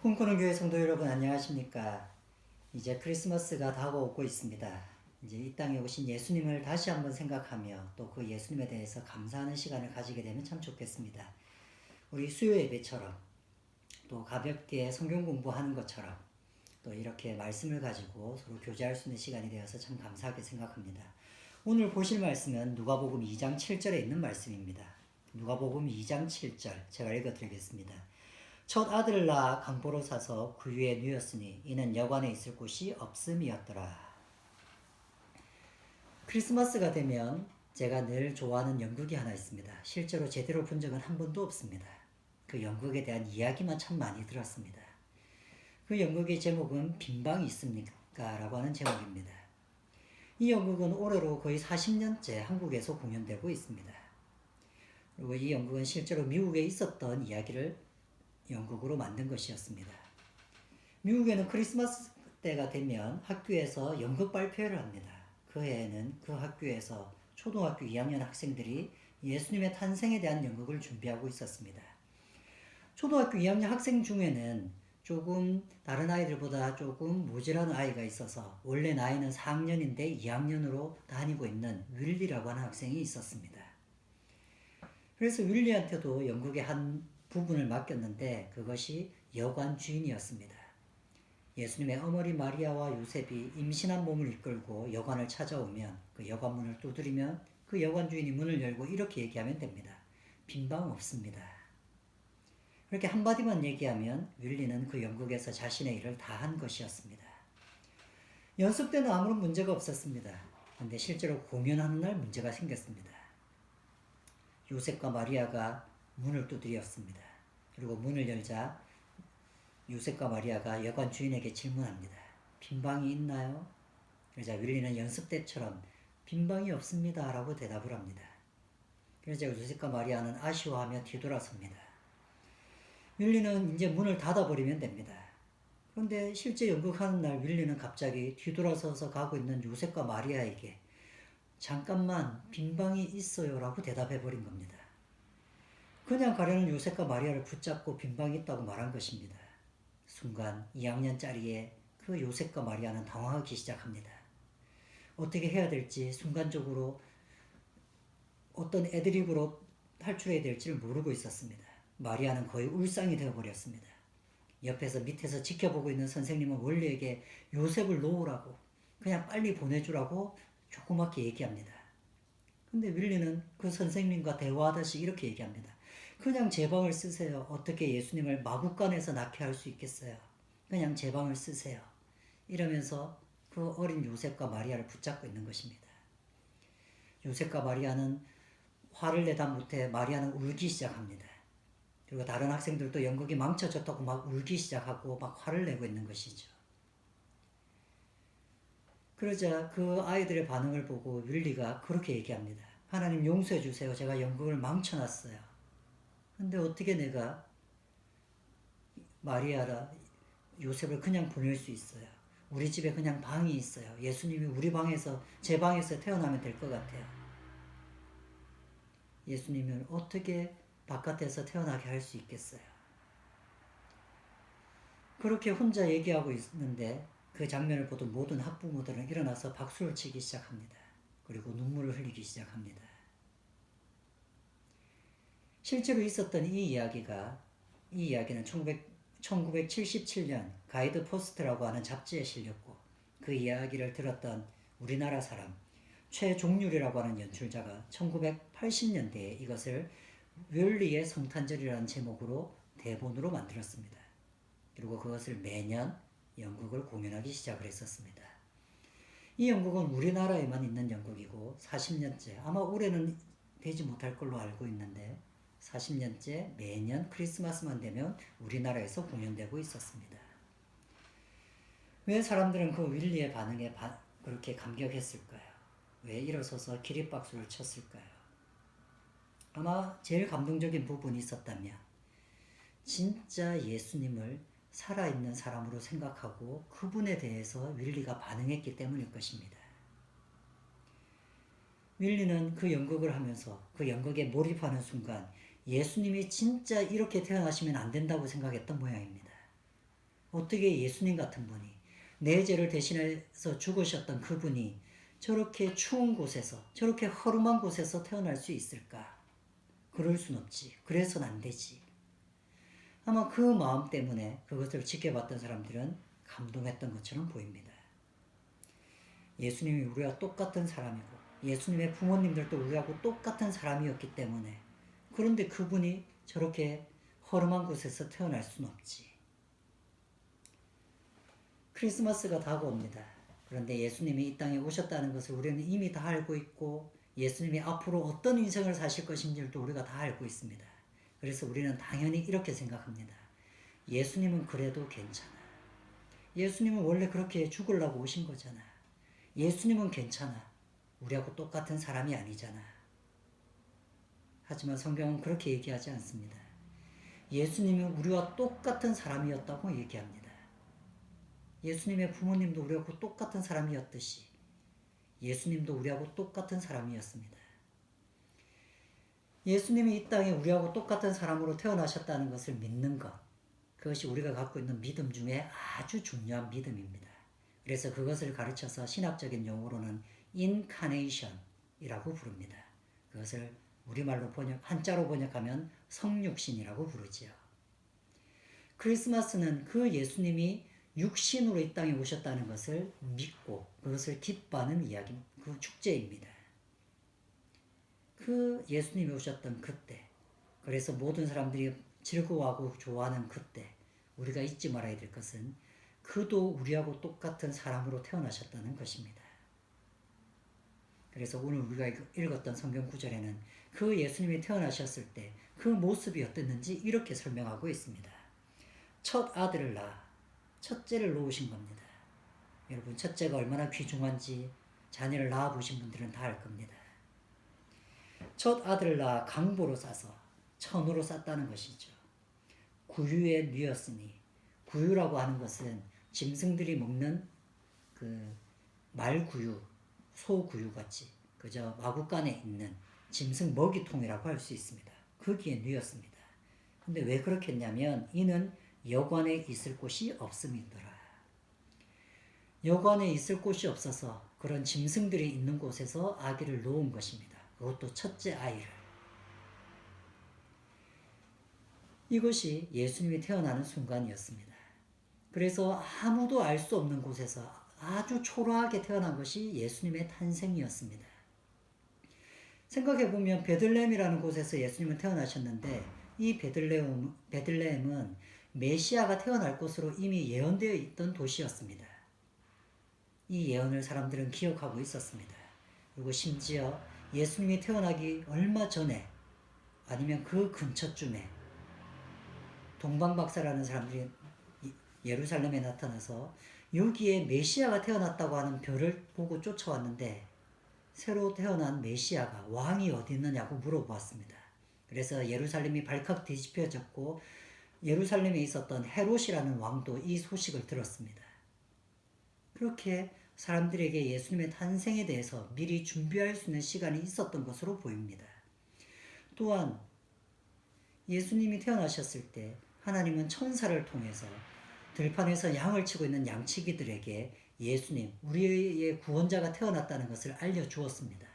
꿈꾸는 교회 성도 여러분 안녕하십니까? 이제 크리스마스가 다가오고 있습니다. 이제 이 땅에 오신 예수님을 다시 한번 생각하며 또 그 예수님에 대해서 감사하는 시간을 가지게 되면 참 좋겠습니다. 우리 수요 예배처럼 또 가볍게 성경 공부하는 것처럼 또 이렇게 말씀을 가지고 서로 교제할 수 있는 시간이 되어서 참 감사하게 생각합니다. 오늘 보실 말씀은 누가복음 2장 7절에 있는 말씀입니다. 누가복음 2장 7절 제가 읽어드리겠습니다. 첫 아들을 낳아 강보로 사서 구유에 누였으니 이는 여관에 있을 곳이 없음이었더라. 크리스마스가 되면 제가 늘 좋아하는 연극이 하나 있습니다. 실제로 제대로 본 적은 한 번도 없습니다. 그 연극에 대한 이야기만 참 많이 들었습니다. 그 연극의 제목은 빈방이 있습니까? 라고 하는 제목입니다. 이 연극은 올해로 거의 40년째 한국에서 공연되고 있습니다. 그리고 이 연극은 실제로 미국에 있었던 이야기를 연극으로 만든 것이었습니다. 미국에는 크리스마스 때가 되면 학교에서 연극 발표회를 합니다. 그 해에는 그 학교에서 초등학교 2학년 학생들이 예수님의 탄생에 대한 연극을 준비하고 있었습니다. 초등학교 2학년 학생 중에는 조금 다른 아이들보다 조금 모질한 아이가 있어서 원래 나이는 4학년인데 2학년으로 다니고 있는 윌리라고 하는 학생이 있었습니다. 그래서 윌리한테도 연극의 한 부분을 맡겼는데 그것이 여관 주인이었습니다. 예수님의 어머니 마리아와 요셉이 임신한 몸을 이끌고 여관을 찾아오면 그 여관 문을 두드리면 그 여관 주인이 문을 열고 이렇게 얘기하면 됩니다. 빈방 없습니다. 그렇게 한마디만 얘기하면 윌리는 그 연극에서 자신의 일을 다 한 것이었습니다. 연습 때는 아무런 문제가 없었습니다. 그런데 실제로 공연하는 날 문제가 생겼습니다. 요셉과 마리아가 문을 두드렸습니다. 그리고 문을 열자 요셉과 마리아가 여관 주인에게 질문합니다. 빈방이 있나요? 그러자 윌리는 연습 때처럼 빈방이 없습니다 라고 대답을 합니다. 그러자 요셉과 마리아는 아쉬워하며 뒤돌아섭니다. 윌리는 이제 문을 닫아버리면 됩니다. 그런데 실제 연극하는 날 윌리는 갑자기 뒤돌아서서 가고 있는 요셉과 마리아에게 잠깐만 빈방이 있어요 라고 대답해버린 겁니다. 그냥 가려는 요셉과 마리아를 붙잡고 빈방이 있다고 말한 것입니다. 순간 2학년짜리의 그 요셉과 마리아는 당황하기 시작합니다. 어떻게 해야 될지 순간적으로 어떤 애드립으로 탈출해야 될지를 모르고 있었습니다. 마리아는 거의 울상이 되어버렸습니다. 옆에서 밑에서 지켜보고 있는 선생님은 원리에게 요셉을 놓으라고 그냥 빨리 보내주라고 조그맣게 얘기합니다. 근데 윌리는 그 선생님과 대화하듯이 이렇게 얘기합니다. 그냥 제 방을 쓰세요. 어떻게 예수님을 마구간에서 낳게 할 수 있겠어요. 그냥 제 방을 쓰세요. 이러면서 그 어린 요셉과 마리아를 붙잡고 있는 것입니다. 요셉과 마리아는 화를 내다 못해 마리아는 울기 시작합니다. 그리고 다른 학생들도 연극이 망쳐졌다고 막 울기 시작하고 막 화를 내고 있는 것이죠. 그러자 그 아이들의 반응을 보고 윌리가 그렇게 얘기합니다. 하나님 용서해 주세요. 제가 연극을 망쳐놨어요. 근데 어떻게 내가 마리아라 요셉을 그냥 보낼 수 있어요? 우리 집에 그냥 방이 있어요. 예수님이 우리 방에서 제 방에서 태어나면 될 것 같아요. 예수님을 어떻게 바깥에서 태어나게 할 수 있겠어요? 그렇게 혼자 얘기하고 있는데 그 장면을 보던 모든 학부모들은 일어나서 박수를 치기 시작합니다. 그리고 눈물을 흘리기 시작합니다. 실제로 있었던 이 이야기는 1977년 가이드 포스트라고 하는 잡지에 실렸고 그 이야기를 들었던 우리나라 사람 최종률이라고 하는 연출자가 1980년대에 이것을 윌리의 성탄절이라는 제목으로 대본으로 만들었습니다. 그리고 그것을 매년 연극을 공연하기 시작을 했었습니다. 이 연극은 우리나라에만 있는 연극이고 40년째 아마 올해는 되지 못할 걸로 알고 있는데 40년째 매년 크리스마스만 되면 우리나라에서 공연되고 있었습니다. 왜 사람들은 그 윌리의 반응에 그렇게 감격했을까요? 왜 일어서서 기립박수를 쳤을까요? 아마 제일 감동적인 부분이 있었다면 진짜 예수님을 살아있는 사람으로 생각하고 그분에 대해서 윌리가 반응했기 때문일 것입니다. 윌리는 그 연극을 하면서 그 연극에 몰입하는 순간 예수님이 진짜 이렇게 태어나시면 안 된다고 생각했던 모양입니다. 어떻게 예수님 같은 분이, 내 죄를 대신해서 죽으셨던 그분이 저렇게 추운 곳에서, 저렇게 허름한 곳에서 태어날 수 있을까? 그럴 순 없지. 그래서는 안 되지. 아마 그 마음 때문에 그것을 지켜봤던 사람들은 감동했던 것처럼 보입니다. 예수님이 우리와 똑같은 사람이고 예수님의 부모님들도 우리하고 똑같은 사람이었기 때문에, 그런데 그분이 저렇게 허름한 곳에서 태어날 수는 없지. 크리스마스가 다가옵니다. 그런데 예수님이 이 땅에 오셨다는 것을 우리는 이미 다 알고 있고 예수님이 앞으로 어떤 인생을 사실 것인지도 우리가 다 알고 있습니다. 그래서 우리는 당연히 이렇게 생각합니다. 예수님은 그래도 괜찮아. 예수님은 원래 그렇게 죽으려고 오신 거잖아. 예수님은 괜찮아. 우리하고 똑같은 사람이 아니잖아. 하지만 성경은 그렇게 얘기하지 않습니다. 예수님은 우리와 똑같은 사람이었다고 얘기합니다. 예수님의 부모님도 우리하고 똑같은 사람이었듯이 예수님도 우리하고 똑같은 사람이었습니다. 예수님이 이 땅에 우리하고 똑같은 사람으로 태어나셨다는 것을 믿는 것, 그것이 우리가 갖고 있는 믿음 중에 아주 중요한 믿음입니다. 그래서 그것을 가르쳐서 신학적인 용어로는 인카네이션이라고 부릅니다. 그것을 우리말로 한자로 번역하면 성육신이라고 부르지요. 크리스마스는 그 예수님이 육신으로 이 땅에 오셨다는 것을 믿고 그것을 기뻐하는 이야기, 그 축제입니다. 그 예수님이 오셨던 그때, 그래서 모든 사람들이 즐거워하고 좋아하는 그때, 우리가 잊지 말아야 될 것은 그도 우리하고 똑같은 사람으로 태어나셨다는 것입니다. 그래서 오늘 우리가 읽었던 성경 구절에는 그 예수님이 태어나셨을 때 그 모습이 어땠는지 이렇게 설명하고 있습니다. 첫 아들을 낳아 첫째를 놓으신 겁니다. 여러분, 첫째가 얼마나 귀중한지 자녀를 낳아보신 분들은 다 알 겁니다. 첫 아들을 낳아 강보로 싸서 천으로 쌌다는 것이죠. 구유에 뉘었으니, 구유라고 하는 것은 짐승들이 먹는 그 말구유, 소구유 같이 그저 마구간에 있는 짐승 먹이통이라고 할 수 있습니다. 거기에 뉘었습니다. 근데 왜 그렇게 했냐면 이는 여관에 있을 곳이 없음이더라. 여관에 있을 곳이 없어서 그런 짐승들이 있는 곳에서 아기를 놓은 것입니다. 그것도 첫째 아이를. 이것이 예수님이 태어나는 순간이었습니다. 그래서 아무도 알 수 없는 곳에서 아주 초라하게 태어난 것이 예수님의 탄생이었습니다. 생각해보면 베들레헴이라는 곳에서 예수님은 태어나셨는데 이 베들레헴은 메시아가 태어날 곳으로 이미 예언되어 있던 도시였습니다. 이 예언을 사람들은 기억하고 있었습니다. 그리고 심지어 예수님이 태어나기 얼마 전에 아니면 그 근처쯤에 동방박사라는 사람들이 예루살렘에 나타나서 여기에 메시아가 태어났다고 하는 별을 보고 쫓아왔는데 새로 태어난 메시아가 왕이 어디 있느냐고 물어보았습니다. 그래서 예루살렘이 발칵 뒤집혀졌고 예루살렘에 있었던 헤롯이라는 왕도 이 소식을 들었습니다. 그렇게 사람들에게 예수님의 탄생에 대해서 미리 준비할 수 있는 시간이 있었던 것으로 보입니다. 또한 예수님이 태어나셨을 때 하나님은 천사를 통해서 들판에서 양을 치고 있는 양치기들에게 예수님, 우리의 구원자가 태어났다는 것을 알려주었습니다.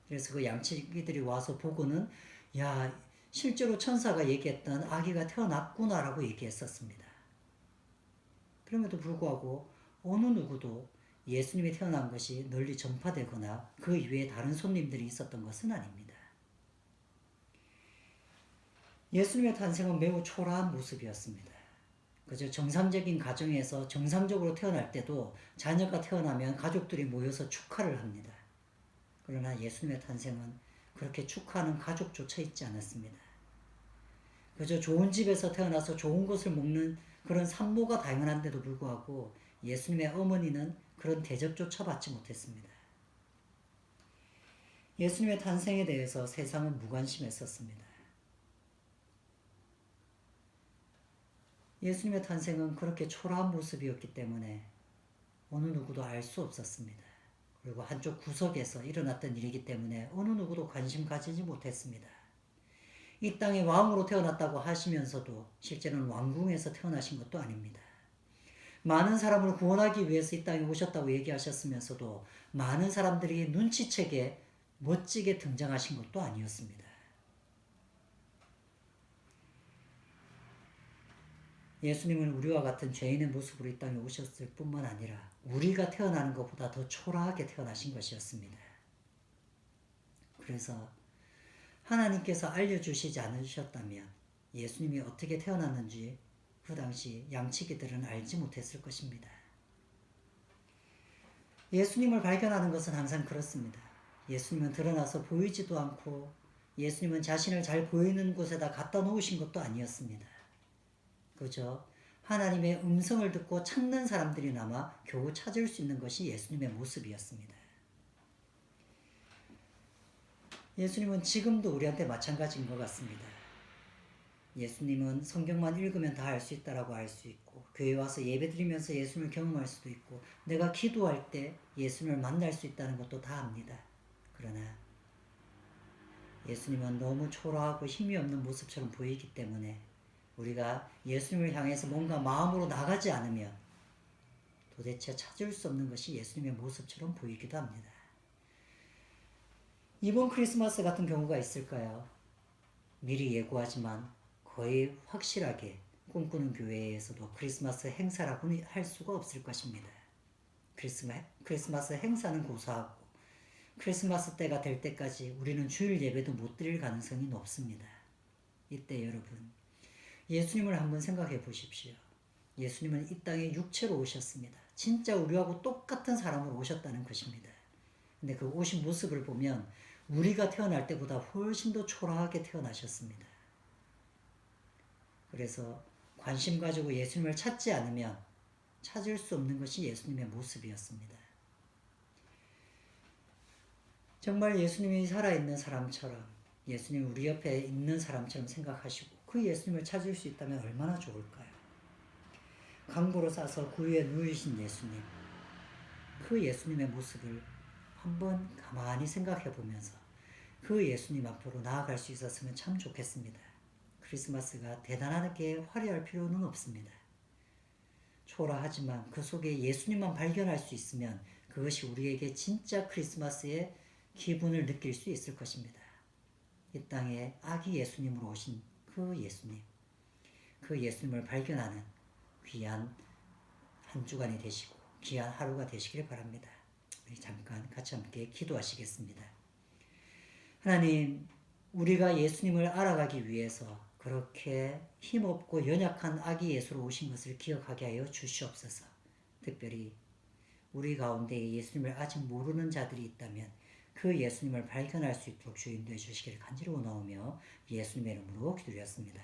그래서 그 양치기들이 와서 보고는 야, 실제로 천사가 얘기했던 아기가 태어났구나라고 얘기했었습니다. 그럼에도 불구하고 어느 누구도 예수님이 태어난 것이 널리 전파되거나 그 이외에 다른 손님들이 있었던 것은 아닙니다. 예수님의 탄생은 매우 초라한 모습이었습니다. 그저 정상적인 가정에서 정상적으로 태어날 때도 자녀가 태어나면 가족들이 모여서 축하를 합니다. 그러나 예수님의 탄생은 그렇게 축하하는 가족조차 있지 않았습니다. 그저 좋은 집에서 태어나서 좋은 것을 먹는 그런 산모가 당연한데도 불구하고 예수님의 어머니는 그런 대접조차 받지 못했습니다. 예수님의 탄생에 대해서 세상은 무관심했었습니다. 예수님의 탄생은 그렇게 초라한 모습이었기 때문에 어느 누구도 알 수 없었습니다. 그리고 한쪽 구석에서 일어났던 일이기 때문에 어느 누구도 관심 가지지 못했습니다. 이 땅에 왕으로 태어났다고 하시면서도 실제는 왕궁에서 태어나신 것도 아닙니다. 많은 사람을 구원하기 위해서 이 땅에 오셨다고 얘기하셨으면서도 많은 사람들이 눈치채게 멋지게 등장하신 것도 아니었습니다. 예수님은 우리와 같은 죄인의 모습으로 이 땅에 오셨을 뿐만 아니라 우리가 태어나는 것보다 더 초라하게 태어나신 것이었습니다. 그래서 하나님께서 알려주시지 않으셨다면 예수님이 어떻게 태어났는지 그 당시 양치기들은 알지 못했을 것입니다. 예수님을 발견하는 것은 항상 그렇습니다. 예수님은 드러나서 보이지도 않고 예수님은 자신을 잘 보이는 곳에다 갖다 놓으신 것도 아니었습니다. 그저 하나님의 음성을 듣고 찾는 사람들이나마 겨우 찾을 수 있는 것이 예수님의 모습이었습니다. 예수님은 지금도 우리한테 마찬가지인 것 같습니다. 예수님은 성경만 읽으면 다 알 수 있다라고 알 수 있고 교회 와서 예배드리면서 예수님을 경험할 수도 있고 내가 기도할 때 예수님을 만날 수 있다는 것도 다 압니다. 그러나 예수님은 너무 초라하고 힘이 없는 모습처럼 보이기 때문에 우리가 예수님을 향해서 뭔가 마음으로 나가지 않으면 도대체 찾을 수 없는 것이 예수님의 모습처럼 보이기도 합니다. 이번 크리스마스 같은 경우가 있을까요? 미리 예고하지만 거의 확실하게 꿈꾸는 교회에서도 크리스마스 행사라고는 할 수가 없을 것입니다. 크리스마스 행사는 고사하고 크리스마스 때가 될 때까지 우리는 주일 예배도 못 드릴 가능성이 높습니다. 이때 여러분 예수님을 한번 생각해 보십시오. 예수님은 이 땅에 육체로 오셨습니다. 진짜 우리하고 똑같은 사람으로 오셨다는 것입니다. 근데 그 오신 모습을 보면 우리가 태어날 때보다 훨씬 더 초라하게 태어나셨습니다. 그래서 관심 가지고 예수님을 찾지 않으면 찾을 수 없는 것이 예수님의 모습이었습니다. 정말 예수님이 살아있는 사람처럼 예수님 우리 옆에 있는 사람처럼 생각하시고 그 예수님을 찾을 수 있다면 얼마나 좋을까요? 강보로 싸서 구유에 누이신 예수님, 그 예수님의 모습을 한번 가만히 생각해 보면서 그 예수님 앞으로 나아갈 수 있었으면 참 좋겠습니다. 크리스마스가 대단하게 화려할 필요는 없습니다. 초라하지만 그 속에 예수님만 발견할 수 있으면 그것이 우리에게 진짜 크리스마스의 기분을 느낄 수 있을 것입니다. 이 땅에 아기 예수님으로 오신 그 예수님, 그 예수님을 발견하는 귀한 한 주간이 되시고 귀한 하루가 되시길 바랍니다. 우리 잠깐 같이 함께 기도하시겠습니다. 하나님, 우리가 예수님을 알아가기 위해서 그렇게 힘없고 연약한 아기 예수로 오신 것을 기억하게 하여 주시옵소서. 특별히 우리 가운데 예수님을 아직 모르는 자들이 있다면 그 예수님을 발견할 수 있도록 주인도해 주시기를 간절히 원하오며 예수님의 이름으로 기도드렸습니다.